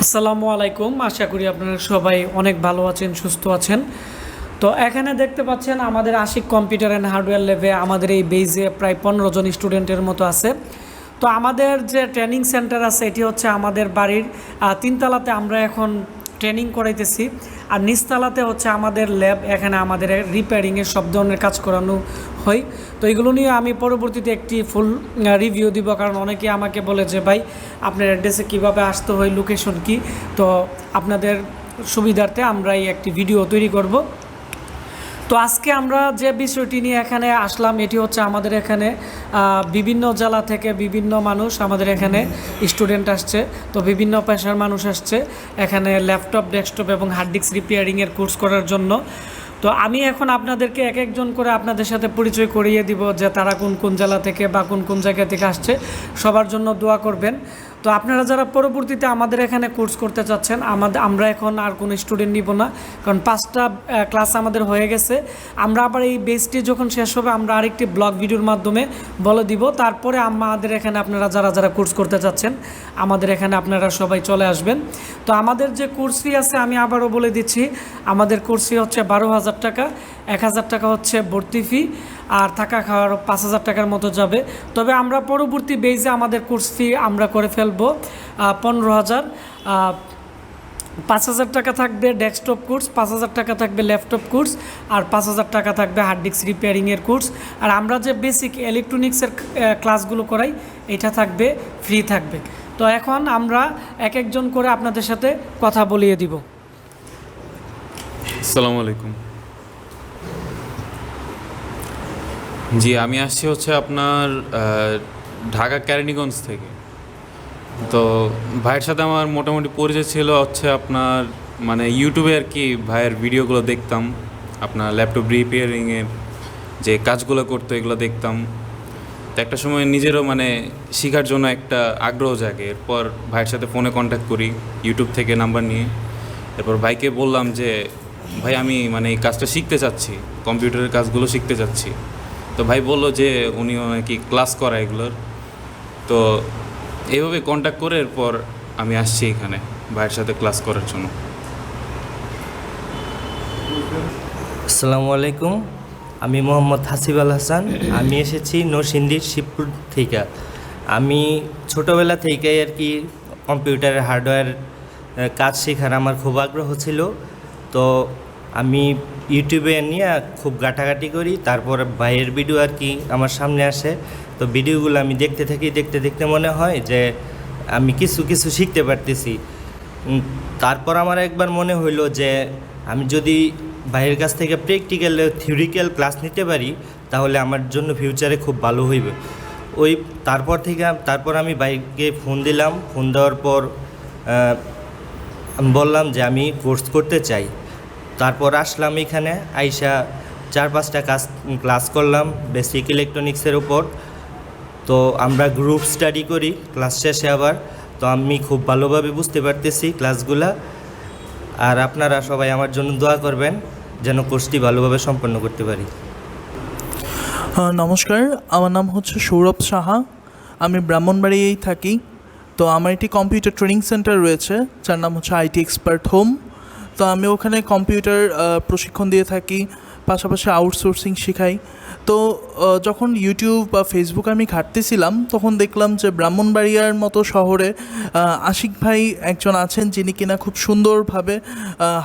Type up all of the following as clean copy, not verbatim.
আসসালামু আলাইকুম। আশা করি আপনারা সবাই অনেক ভালো আছেন, সুস্থ আছেন। তো এখানে দেখতে পাচ্ছেন আমাদের আশিক কম্পিউটার অ্যান্ড হার্ডওয়্যার ল্যাবে আমাদের এই বেজে প্রায় 15 জন স্টুডেন্টের মতো আছে। তো আমাদের যে ট্রেনিং সেন্টার আছে এটি হচ্ছে আমাদের বাড়ির তিনতলাতে আমরা এখন ট্রেনিং করাইতেছি, আর নিচতলাতে হচ্ছে আমাদের ল্যাব। এখানে আমাদের রিপেয়ারিংয়ের সব ধরনের কাজ করানো হয়। তো এগুলো নিয়ে আমি পরবর্তীতে একটি ফুল রিভিউ দিব, কারণ অনেকে আমাকে বলে যে ভাই আপনার অ্যাড্রেসে কীভাবে আসতে হয়, লোকেশন কি। তো আপনাদের সুবিধার্থে আমরা এই একটি ভিডিও তৈরি করব। তো আজকে আমরা যে বিষয়টি নিয়ে এখানে আসলাম এটি হচ্ছে আমাদের এখানে বিভিন্ন জেলা থেকে বিভিন্ন মানুষ আমাদের এখানে স্টুডেন্ট আসছে। তো বিভিন্ন পেশার মানুষ আসছে এখানে ল্যাপটপ, ডেস্কটপ এবং হার্ড ডিস্ক রিপেয়ারিংয়ের কোর্স করার জন্য। তো আমি এখন আপনাদেরকে এক একজন করে আপনাদের সাথে পরিচয় করিয়ে দিব যে তারা কোন কোন জেলা থেকে বা কোন কোন জায়গা থেকে আসছে। সবার জন্য দোয়া করবেন। তো আপনারা যারা পরবর্তীতে আমাদের এখানে কোর্স করতে চাচ্ছেন, আমরা এখন আর কোনো স্টুডেন্ট নিব না, কারণ 5টা ক্লাস আমাদের হয়ে গেছে। আমরা আবার এই বেসটি যখন শেষ হবে আমরা আরেকটি ব্লগ ভিডিওর মাধ্যমে বলে দিব। তারপরে আমাদের এখানে আপনারা যারা যারা কোর্স করতে চাচ্ছেন আমাদের এখানে আপনারা সবাই চলে আসবেন। তো আমাদের যে কোর্স ফি আছে আমি আবারও বলে দিচ্ছি, আমাদের কোর্স ফি হচ্ছে 12,000 টাকা। 1,000 টাকা হচ্ছে ভর্তি ফি, আর থাকা খাওয়ার 5,000 টাকার মতো যাবে। তবে আমরা পরবর্তী বেজে আমাদের কোর্স ফি আমরা করে ফেলবো 15,000। 5,000 টাকা থাকবে ডেস্কটপ কোর্স, 5,000 টাকা থাকবে ল্যাপটপ কোর্স, আর 5,000 টাকা থাকবে হার্ড ডিস্ক রিপেয়ারিংয়ের কোর্স। আর আমরা যে বেসিক ইলেকট্রনিক্সের ক্লাসগুলো করাই এটা থাকবে ফ্রি থাকবে। তো এখন আমরা এক একজন করে আপনাদের সাথে কথা বলিয়ে দিব। আসসালামু আলাইকুম। জি, আমি আসছি হচ্ছে আপনার ঢাকা কেরানীগঞ্জ থেকে। তো ভাইয়ের সাথে আমার মোটামুটি পরিচয় ছিল হচ্ছে আপনার মানে ইউটিউবে আর কি ভাইয়ের ভিডিওগুলো দেখতাম, আপনার ল্যাপটপ রিপেয়ারিংয়ের যে কাজগুলো করতো এগুলো দেখতাম। তো একটা সময় নিজেরও মানে শেখার জন্য একটা আগ্রহ জাগে। এরপর ভাইয়ের সাথে ফোনে কন্ট্যাক্ট করি ইউটিউব থেকে নাম্বার নিয়ে। এরপর ভাইকে বললাম যে ভাই আমি মানে এই কাজটা শিখতে চাচ্ছি, কম্পিউটারের কাজগুলো শিখতে চাচ্ছি। তো ভাই বললো যে উনিও নাকি ক্লাস করায় এগুলোর। তো এইভাবে কন্ট্যাক্ট করে এরপর আমি আসছি এখানে ভাইয়ের সাথে ক্লাস করার জন্য। আসসালামু আলাইকুম, আমি মোহাম্মদ হাসিব আল হাসান। আমি এসেছি নরসিংদীর শিবপুর থেকে। আমি ছোটোবেলা থেকেই আর কি কম্পিউটারের হার্ডওয়্যার কাজ শেখার আমার খুব আগ্রহ ছিল। তো আমি ইউটিউবে নিয়ে খুব ঘাটাঘাটি করি, তারপর ভাইয়ের ভিডিও আর কি আমার সামনে আসে। তো ভিডিওগুলো আমি দেখতে থাকি, দেখতে দেখতে মনে হয় যে আমি কিছু কিছু শিখতে পারতেছি। তারপর আমার একবার মনে হইলো যে আমি যদি ভাইয়ের কাছ থেকে প্র্যাকটিক্যাল থিওরিক্যাল ক্লাস নিতে পারি তাহলে আমার জন্য ফিউচারে খুব ভালো হইবে। তারপর আমি ভাইকে ফোন দিলাম। ফোন দেওয়ার পর আমি বললাম যে আমি কোর্স করতে চাই। তারপর আসলাম এখানে, আইসা 4-5টা ক্লাস করলাম বেসিক ইলেকট্রনিক্সের উপর। তো আমরা গ্রুপ স্টাডি করি ক্লাস শেষে আবার। তো আমি খুব ভালোভাবে বুঝতে পারতেছি ক্লাসগুলা। আর আপনারা সবাই আমার জন্য দোয়া করবেন যেন কোর্সটি ভালোভাবে সম্পন্ন করতে পারি। নমস্কার, আমার নাম হচ্ছে সৌরভ সাহা। আমি ব্রাহ্মণবাড়িয়েই থাকি। তো আমার একটি কম্পিউটার ট্রেনিং সেন্টার রয়েছে যার নাম হচ্ছে আইটি এক্সপার্ট হোম। তো আমি ওখানে কম্পিউটার প্রশিক্ষণ দিয়ে থাকি, পাশাপাশি আউটসোর্সিং শেখাই। তো যখন ইউটিউব বা ফেসবুক আমি ঘাঁটতেছিলাম তখন দেখলাম যে ব্রাহ্মণবাড়িয়ার মতো শহরে আশিক ভাই একজন আছেন যিনি কিনা খুব সুন্দরভাবে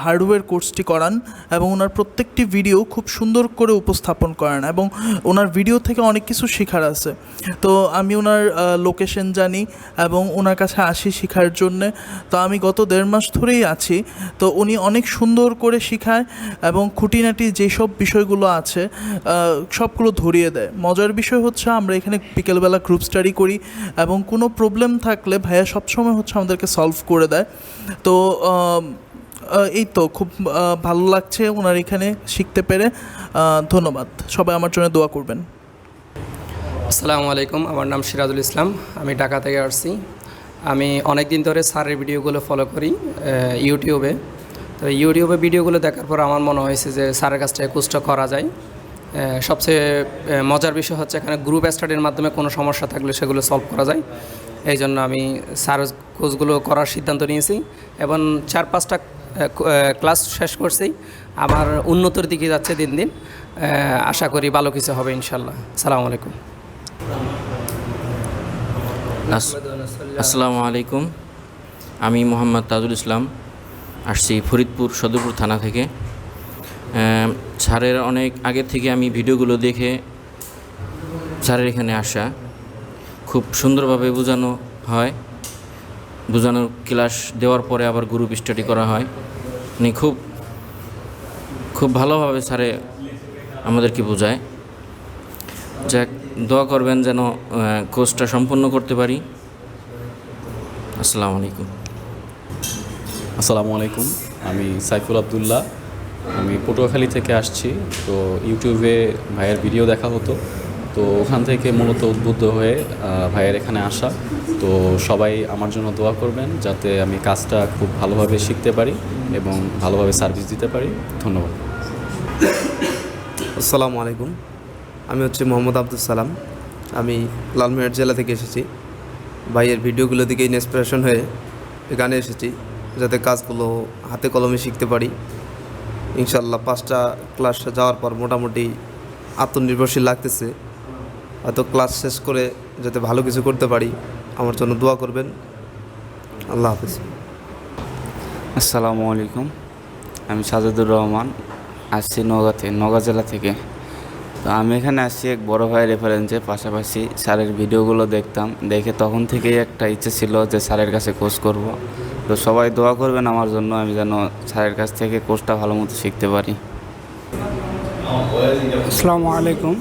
হার্ডওয়্যার কোর্সটি করান এবং ওনার প্রত্যেকটি ভিডিও খুব সুন্দর করে উপস্থাপন করেন এবং ওনার ভিডিও থেকে অনেক কিছু শেখার আছে। তো আমি ওনার লোকেশন জানি এবং ওনার কাছে আসি শেখার জন্যে। তো আমি গত 1.5 মাস ধরেই আছি। তো উনি অনেক সুন্দর করে শেখায় এবং খুঁটিনাটি যেসব বিষয়গুলো আছে সবগুলো ধরিয়ে দেয়। মজার বিষয় হচ্ছে আমরা এখানে বিকেলবেলা গ্রুপ স্টাডি করি এবং কোনো প্রবলেম থাকলে ভাইয়া সবসময় হচ্ছে আমাদেরকে সলভ করে দেয়। তো এই তো খুব ভালো লাগছে ওনার এখানে শিখতে পেরে। ধন্যবাদ, সবাই আমার জন্য দোয়া করবেন। আসসালামু আলাইকুম, আমার নাম সিরাজুল ইসলাম, আমি ঢাকা থেকে আসছি। আমি অনেক দিন ধরে স্যারের ভিডিওগুলো ফলো করি ইউটিউবে। তো ইউটিউবে ভিডিওগুলো দেখার পর আমার মনে হয়েছে যে স্যারের কাছ থেকে কোর্সটা করা যায়। সবচেয়ে মজার বিষয় হচ্ছে এখানে গ্রুপ স্টাডির মাধ্যমে কোনো সমস্যা থাকলে সেগুলো সলভ করা যায়। এই জন্য আমি স্যার কোর্সগুলো করার সিদ্ধান্ত নিয়েছি এবং 4-5টা ক্লাস শেষ করছি। আমার উন্নতির দিকে যাচ্ছে দিন দিন, আশা করি ভালো কিছু হবে ইনশাল্লাহ। আসসালামু আলাইকুম। আসসালামু আলাইকুম, আমি মোহাম্মদ তাজুল ইসলাম, আসছি ফরিদপুর সদরপুর থানা থেকে। স্যারের অনেক আগে থেকে আমি ভিডিওগুলো দেখে স্যারের এখানে আসা। খুব সুন্দরভাবে বোঝানো হয়, বোঝানোর ক্লাস দেওয়ার পরে আবার গ্রুপ স্টাডি করা হয়। মানে খুব ভালোভাবে স্যারে আমাদেরকে বোঝায়। যাক, দোয়া করবেন যেন কোর্সটা সম্পূর্ণ করতে পারি। আসসালামু আলাইকুম। আসসালামু আলাইকুম, আমি সাইফুল আবদুল্লাহ, আমি পটুয়াখালী থেকে আসছি। তো ইউটিউবে ভাইয়ের ভিডিও দেখা হতো, তো ওখান থেকে মূলত উদ্বুদ্ধ হয়ে ভাইয়ের এখানে আসা। তো সবাই আমার জন্য দোয়া করবেন যাতে আমি কাজটা খুব ভালোভাবে শিখতে পারি এবং ভালোভাবে সার্ভিস দিতে পারি। ধন্যবাদ। আসসালামু আলাইকুম, আমি হচ্ছে মোহাম্মদ আব্দুল সালাম, আমি লালমিরহাট জেলা থেকে এসেছি। ভাইয়ের ভিডিওগুলো দিকে ইন্সপিরেশন হয়ে এখানে এসেছি যাতে কাজগুলো হাতে কলমে শিখতে পারি। ইনশাল্লাহ 5টা ক্লাস যাওয়ার পর মোটামুটি আত্মনির্ভরশীল লাগতেছে। হয়তো ক্লাস শেষ করে যাতে ভালো কিছু করতে পারি, আমার জন্য দোয়া করবেন। আল্লাহ হাফেজ। আসসালামু আলাইকুম, আমি সাজেদুর রহমান, আসছি নওগাঁ জেলা থেকে। তো আমি এখানে আসছি এক বড় ভাইয়ের রেফারেন্সে, পাশাপাশি স্যারের ভিডিওগুলো দেখতাম, দেখে তখন থেকেই একটা ইচ্ছে ছিল যে স্যারের কাছে কোর্স করব। তো সবাই দোয়া করবেন আমার জন্য, আমি যেন স্যারের কাছ থেকে কোর্সটা ভালো মতো শিখতে পারি। আসসালামু আলাইকুম,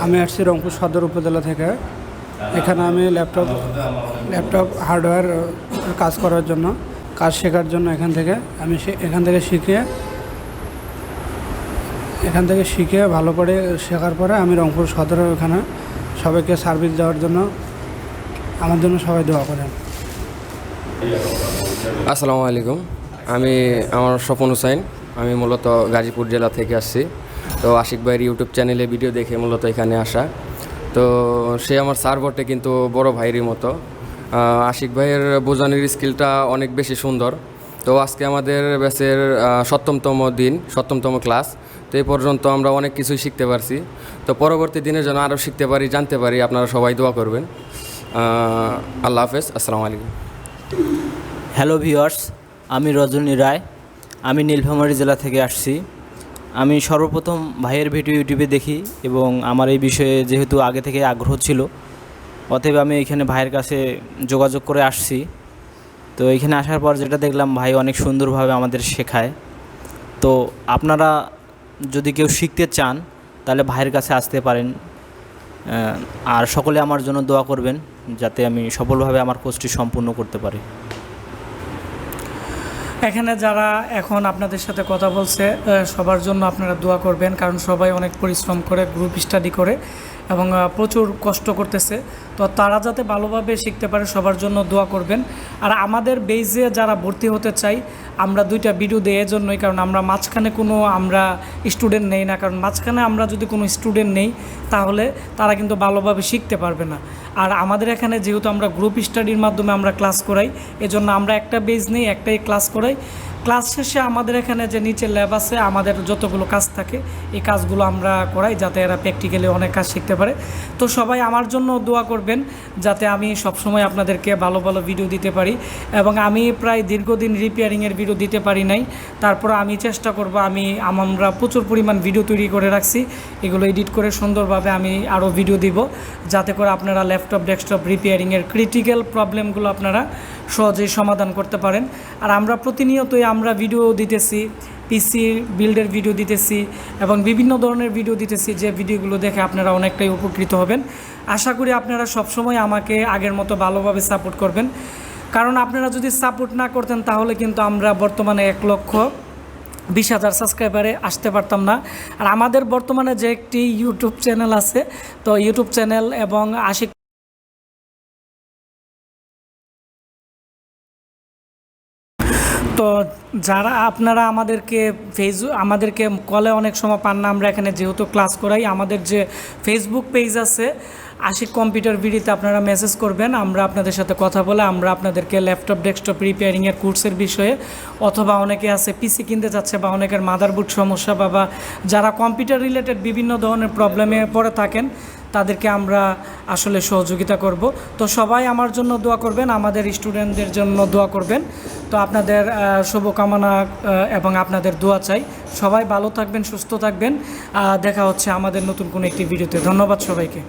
আমি আসছি রংপুর সদর উপজেলা থেকে। এখানে আমি ল্যাপটপ হার্ডওয়্যার কাজ করার জন্য, কাজ শেখার জন্য এখান থেকে শিখে ভালো করে শেখার পরে আমি রংপুর সদরে ওখানে সবাইকে সার্ভিস দেওয়ার জন্য আমার জন্য সবাই দোয়া করেন। আসসালামু আলাইকুম, আমার স্বপন হুসাইন, আমি মূলত গাজীপুর জেলা থেকে আসছি। তো আশিক ভাইয়ের ইউটিউব চ্যানেলে ভিডিও দেখে মূলত এখানে আসা। তো সে আমার স্যার বটে, কিন্তু বড় ভাইয়েরই মতো। আশিক ভাইয়ের বোঝানোর স্কিলটা অনেক বেশি সুন্দর। তো আজকে আমাদের ব্যাচের 7তম ক্লাস। তো এই পর্যন্ত আমরা অনেক কিছুই শিখতে পারছি। তো পরবর্তী দিনের জন্য আরও শিখতে পারি, জানতে পারি। আপনারা সবাই দোয়া করবেন। আল্লাহ হাফেজ, আসসালামু আলাইকুম। হ্যালো ভিউয়ার্স, আমি রজনী রায়, আমি নীলফামারী জেলা থেকে আসছি। আমি সর্বপ্রথম ভাইয়ের ভিডিও ইউটিউবে দেখি এবং আমার এই বিষয়ে যেহেতু আগে থেকে আগ্রহ ছিল, অতএব আমি এখানে ভাইয়ের কাছে যোগাযোগ করে আসছি। তো এখানে আসার পর যেটা দেখলাম, ভাই অনেক সুন্দরভাবে আমাদের শেখায়। তো আপনারা যদি কেউ শিখতে চান তাহলে ভাইয়ের কাছে আসতে পারেন। আর সকলে আমার জন্য দোয়া করবেন যাতে আমি সফলভাবে আমার কোর্সটি সম্পূর্ণ করতে পারি। এখানে যারা এখন আপনাদের সাথে কথা বলছে সবার জন্য আপনারা দোয়া করবেন, কারণ সবাই অনেক পরিশ্রম করে, গ্রুপ স্টাডি করে এবং প্রচুর কষ্ট করতেছে। তো তারা যাতে ভালোভাবে শিখতে পারে সবার জন্য দোয়া করবেন। আর আমাদের বেইজে যারা ভর্তি হতে চাই, আমরা 2টা ভিডিও দেই এজন্যই, কারণ আমরা মাঝখানে আমরা স্টুডেন্ট নেই না। কারণ মাঝখানে আমরা যদি কোনো স্টুডেন্ট নেই তাহলে তারা কিন্তু ভালোভাবে শিখতে পারবে না। আর আমাদের এখানে যেহেতু আমরা গ্রুপ স্টাডির মাধ্যমে আমরা ক্লাস করাই, এজন্য আমরা একটা বেজ নেই, একটাই ক্লাস করাই। ক্লাস শেষে আমাদের এখানে যে নিচে ল্যাব আছে, আমাদের যতগুলো কাজ থাকে এই কাজগুলো আমরা করাই যাতে এরা প্র্যাকটিক্যালি অনেক কাজ শিখতে পারে। তো সবাই আমার জন্য দোয়া করবেন যাতে আমি সবসময় আপনাদেরকে ভালো ভালো ভিডিও দিতে পারি। এবং আমি প্রায় দীর্ঘদিন রিপেয়ারিংয়ের ভিডিও দিতে পারি নাই, তারপর আমি চেষ্টা করব। আমরা প্রচুর পরিমাণ ভিডিও তৈরি করে রাখছি, এগুলো এডিট করে সুন্দরভাবে আমি আরও ভিডিও দিব যাতে করে আপনারা ল্যাপটপ ডেস্কটপ রিপেয়ারিংয়ের ক্রিটিক্যাল প্রবলেমগুলো আপনারা সহজেই সমাধান করতে পারেন। আর আমরা প্রতিনিয়তই আমরা ভিডিও দিতেছি, পিসি বিল্ডের ভিডিও দিতেছি এবং বিভিন্ন ধরনের ভিডিও দিতেছি, যে ভিডিওগুলো দেখে আপনারা অনেকটাই উপকৃত হবেন। আশা করি আপনারা সবসময় আমাকে আগের মতো ভালোভাবে সাপোর্ট করবেন, কারণ আপনারা যদি সাপোর্ট না করতেন তাহলে কিন্তু আমরা বর্তমানে 1,20,000 সাবস্ক্রাইবারে আসতে পারতাম না। আর আমাদের বর্তমানে যে একটি ইউটিউব চ্যানেল আছে, তো ইউটিউব চ্যানেল এবং আশিক তো যারা আপনারা আমাদেরকে কলে অনেক সময় পান না, আমরা এখানে যেহেতু ক্লাস করাই, আমাদের যে ফেসবুক পেজ আছে আশিক কম্পিউটার ভিডিওতে আপনারা মেসেজ করবেন, আমরা আপনাদের সাথে কথা বলে আমরা আপনাদেরকে ল্যাপটপ ডেস্কটপ রিপেয়ারিংয়ের কোর্সের বিষয়ে, অথবা অনেকে আছে পিসি কিনতে যাচ্ছে বা অনেকের মাদারবোর্ড সমস্যা বা যারা কম্পিউটার রিলেটেড বিভিন্ন ধরনের প্রবলেমে পড়ে থাকেন তাদেরকে আমরা আসলে সহযোগিতা করব। তো সবাই আমার জন্য দোয়া করবেন, আমাদের স্টুডেন্টদের জন্য দোয়া করবেন। তো আপনাদের শুভকামনা এবং আপনাদের দোয়া চাই। সবাই ভালো থাকবেন, সুস্থ থাকবেন। দেখা হচ্ছে আমাদের নতুন কোনো একটি ভিডিওতে। ধন্যবাদ সবাইকে।